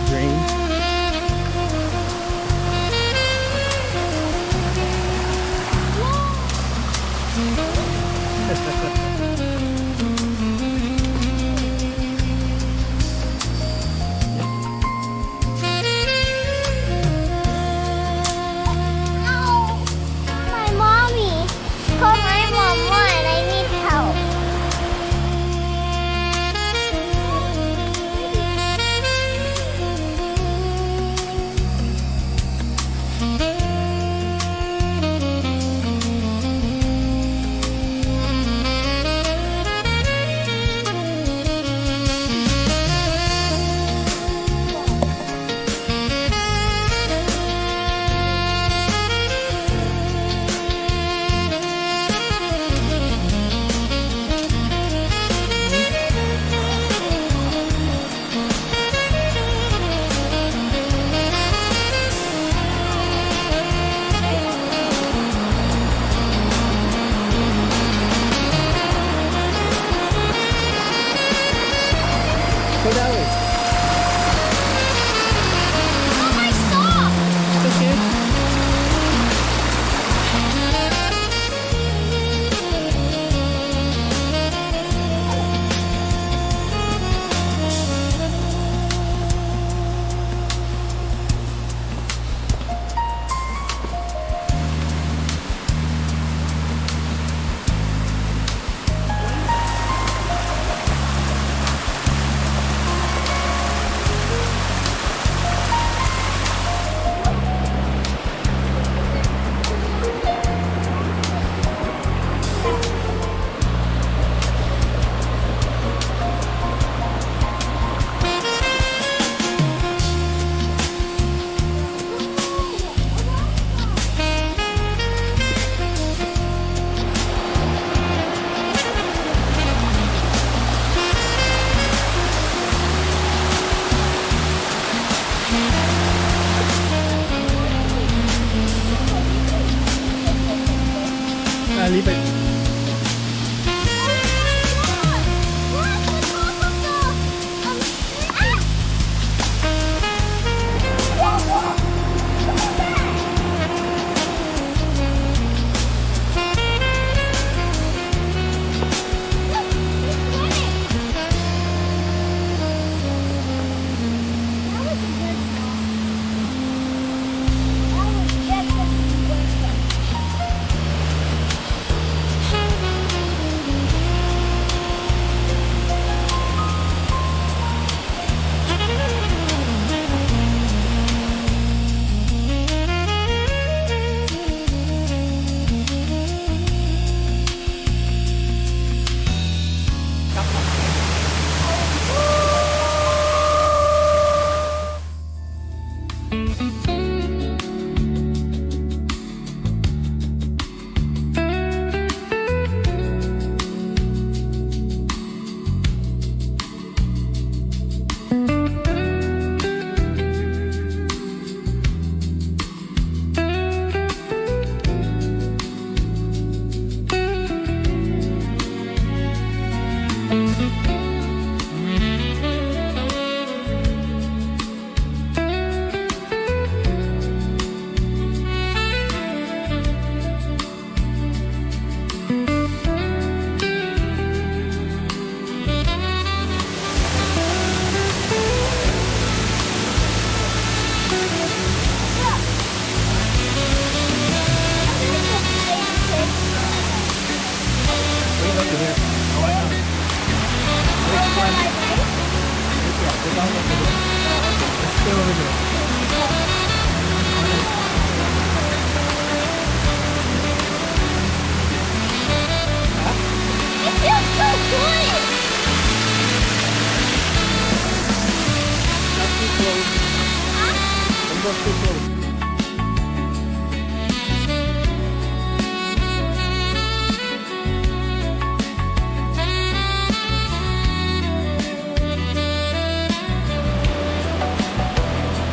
dream. My mommy. Call my mama and I need help. Go that way. Oh, my sock! It's okay. Leave it.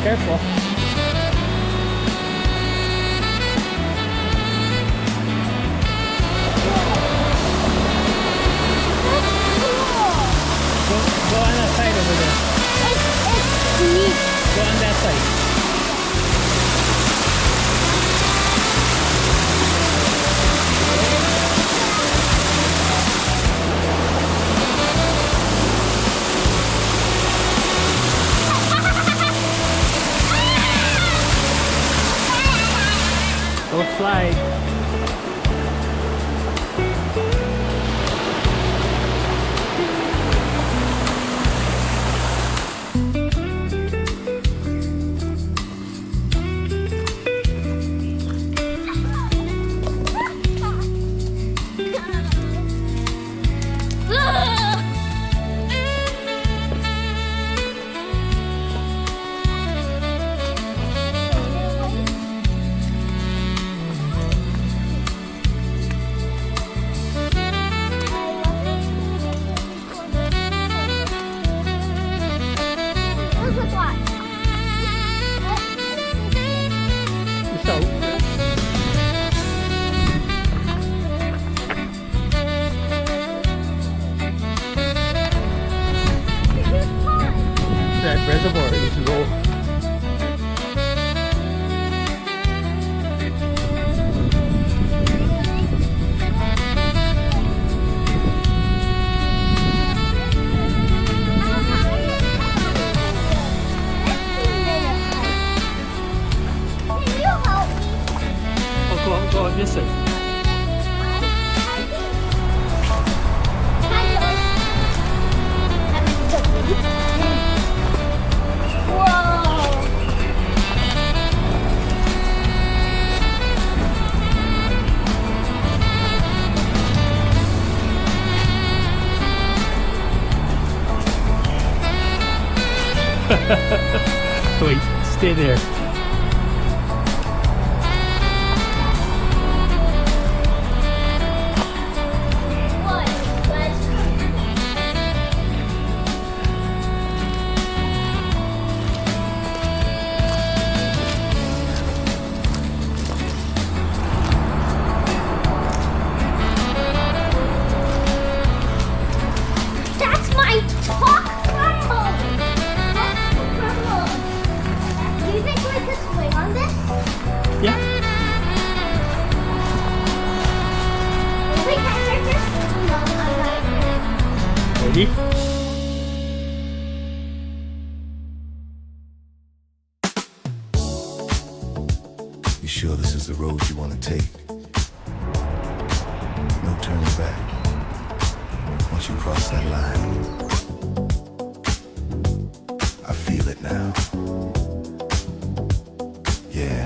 Careful. Go on that side over there. It's deep. reservoir is low. Go on, yes sir. Wait, stay there. That's my top crumble. That's the crumble. Do you think we could swing on this? Yeah. We can just no, I'm not. Ready? You sure this is the road you want to take? No turning back. Once you cross that line, I feel it now. Yeah.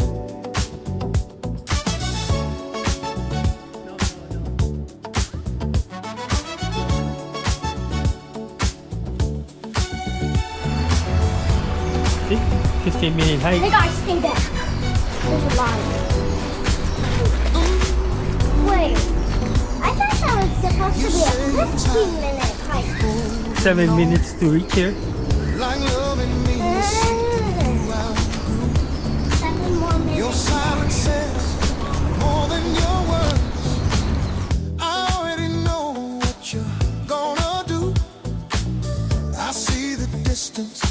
See? 15-minute hike. Hey guys, stay back. There's a line. Wait. I thought that was supposed to be a 15-minute hike. 7 minutes to reach here. Like loving me, 7 more your minutes. silence says more than your words. I already know what you're gonna do. I see the distance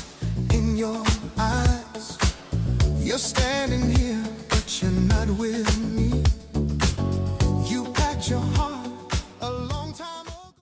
in your eyes. You're standing here, but you're not with